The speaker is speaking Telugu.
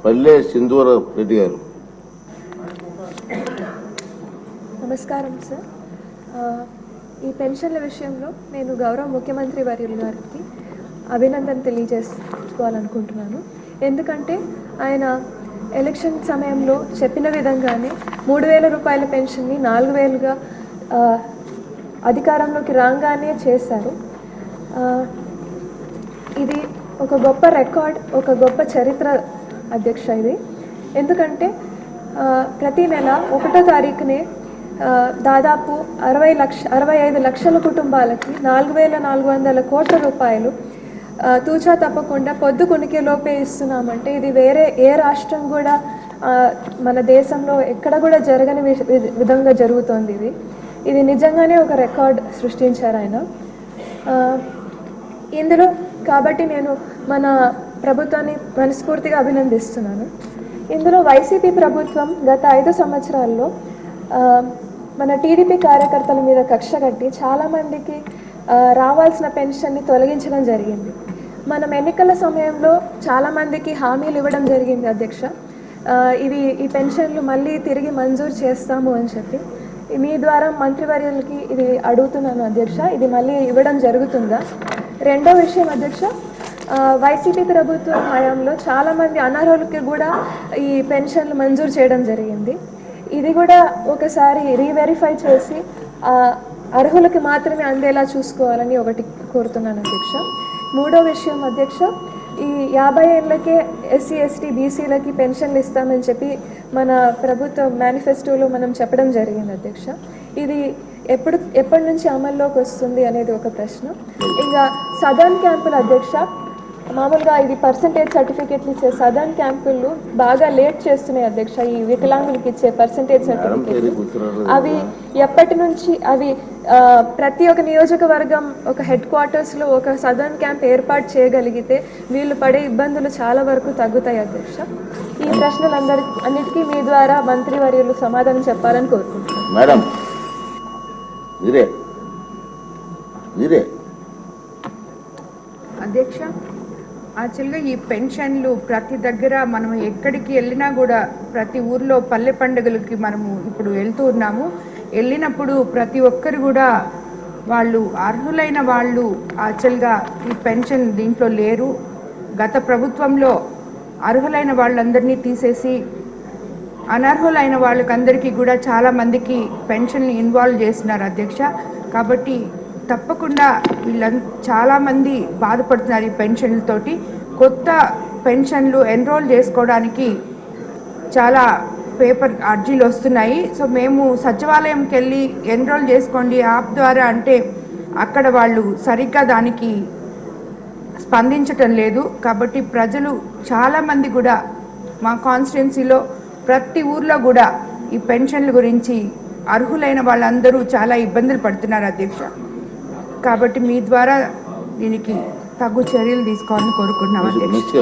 పల్లె సింధూర రెడ్డి గారు. నమస్కారం సార్. ఈ పెన్షన్ల విషయంలో నేను గౌరవ ముఖ్యమంత్రి వర్యులు గారికి అభినందన తెలియజేసుకోవాలనుకుంటున్నాను. ఎందుకంటే ఆయన ఎలక్షన్ సమయంలో చెప్పిన విధంగానే 3,000 రూపాయల పెన్షన్ని 4,000గా అధికారంలోకి రాగానే చేశారు. ఇది ఒక గొప్ప రికార్డ్, ఒక గొప్ప చరిత్ర అధ్యక్ష ఇది. ఎందుకంటే ప్రతి నెల 1వ తారీఖునే దాదాపు 65 లక్షల కుటుంబాలకి 4,400 కోట్ల రూపాయలు తూచా తప్పకుండా పొద్దు కొనికే లోపే ఇస్తున్నామంటే ఇది వేరే ఏ రాష్ట్రం కూడా మన దేశంలో ఎక్కడ కూడా జరగని విధంగా జరుగుతోంది. ఇది నిజంగానే ఒక రికార్డ్ సృష్టించారు ఆయన ఇందులో. కాబట్టి నేను మన ప్రభుత్వాన్ని మనస్ఫూర్తిగా అభినందిస్తున్నాను. ఇందులో వైసీపీ ప్రభుత్వం గత 5 సంవత్సరాల్లో మన టీడీపీ కార్యకర్తల మీద కక్ష కట్టి చాలామందికి రావాల్సిన పెన్షన్ని తొలగించడం జరిగింది. మనం ఎన్నికల సమయంలో చాలామందికి హామీలు ఇవ్వడం జరిగింది అధ్యక్ష. ఈ పెన్షన్లు మళ్ళీ తిరిగి మంజూరు చేస్తాము అని చెప్పి మీ ద్వారా మంత్రివర్యులకి ఇది అడుగుతున్నాను అధ్యక్ష, ఇది మళ్ళీ ఇవ్వడం జరుగుతుందా? రెండో విషయం అధ్యక్ష, వైసీపీ ప్రభుత్వం హయాంలో చాలామంది అనర్హులకి కూడా ఈ పెన్షన్లు మంజూరు చేయడం జరిగింది. ఇది కూడా ఒకసారి రీవెరిఫై చేసి అర్హులకి మాత్రమే అందేలా చూసుకోవాలని ఒకటి కోరుతున్నాను అధ్యక్ష. మూడో విషయం అధ్యక్ష, ఈ 50 ఏళ్ళకే ఎస్సీ ఎస్టీ బీసీలకి పెన్షన్లు ఇస్తామని చెప్పి మన ప్రభుత్వ మేనిఫెస్టోలో మనం చెప్పడం జరిగింది అధ్యక్ష. ఇది ఎప్పటి నుంచి అమల్లోకి వస్తుంది అనేది ఒక ప్రశ్న. ఇంకా సదర్న్ క్యాంపుల అధ్యక్ష, మామూలుగా ఇది పర్సంటేజ్ సర్టిఫికెట్లు ఇచ్చే సదర్న్ క్యాంపులు బాగా లేట్ చేస్తున్నాయి అధ్యక్ష. ఈ వికలాంగులకి ఇచ్చే పర్సంటేజ్ సర్టిఫికెట్లు అవి ఎప్పటి నుంచి అవి ప్రతి ఒక్క నియోజకవర్గం ఒక హెడ్ క్వార్టర్స్లో ఒక సదర్న్ క్యాంప్ ఏర్పాటు చేయగలిగితే వీళ్ళు పడే ఇబ్బందులు చాలా వరకు తగ్గుతాయి అధ్యక్ష. ఈ ప్రశ్నలందరికీ మీ ద్వారా మంత్రివర్యులు సమాధానం చెప్పాలని కోరుకుంటున్నాను. మేడం అధ్యక్ష, యాక్చువల్గా ఈ పెన్షన్లు ప్రతి దగ్గర మనం ఎక్కడికి వెళ్ళినా కూడా ప్రతి ఊర్లో పల్లె పండుగలకి మనము ఇప్పుడు వెళ్తూ ఉన్నాము. వెళ్ళినప్పుడు ప్రతి ఒక్కరు కూడా వాళ్ళు అర్హులైన వాళ్ళు యాక్చువల్గా ఈ పెన్షన్ దీంట్లో లేరు. గత ప్రభుత్వంలో అర్హులైన వాళ్ళందరినీ తీసేసి అనర్హులైన వాళ్ళకందరికీ కూడా చాలామందికి పెన్షన్ని ఇన్వాల్వ్ చేస్తున్నారు అధ్యక్ష. కాబట్టి తప్పకుండా చాలామంది బాధపడుతున్నారు ఈ పెన్షన్లతోటి. కొత్త పెన్షన్లు ఎన్రోల్ చేసుకోవడానికి చాలా పేపర్ అర్జీలు వస్తున్నాయి. సో మేము సచివాలయంకి వెళ్ళి ఎన్రోల్ చేసుకోండి యాప్ ద్వారా అంటే అక్కడ వాళ్ళు సరిగ్గా దానికి స్పందించటం లేదు. కాబట్టి ప్రజలు చాలామంది కూడా మా కాన్స్టిట్యున్సీలో ప్రతి ఊర్లో కూడా ఈ పెన్షన్ల గురించి అర్హులైన వాళ్ళందరూ చాలా ఇబ్బందులు పడుతున్నారు అధ్యక్ష. కాబట్టి మీ ద్వారా దీనికి తగు చర్యలు తీసుకోవాలని కోరుకుంటున్నాం అధ్యక్ష.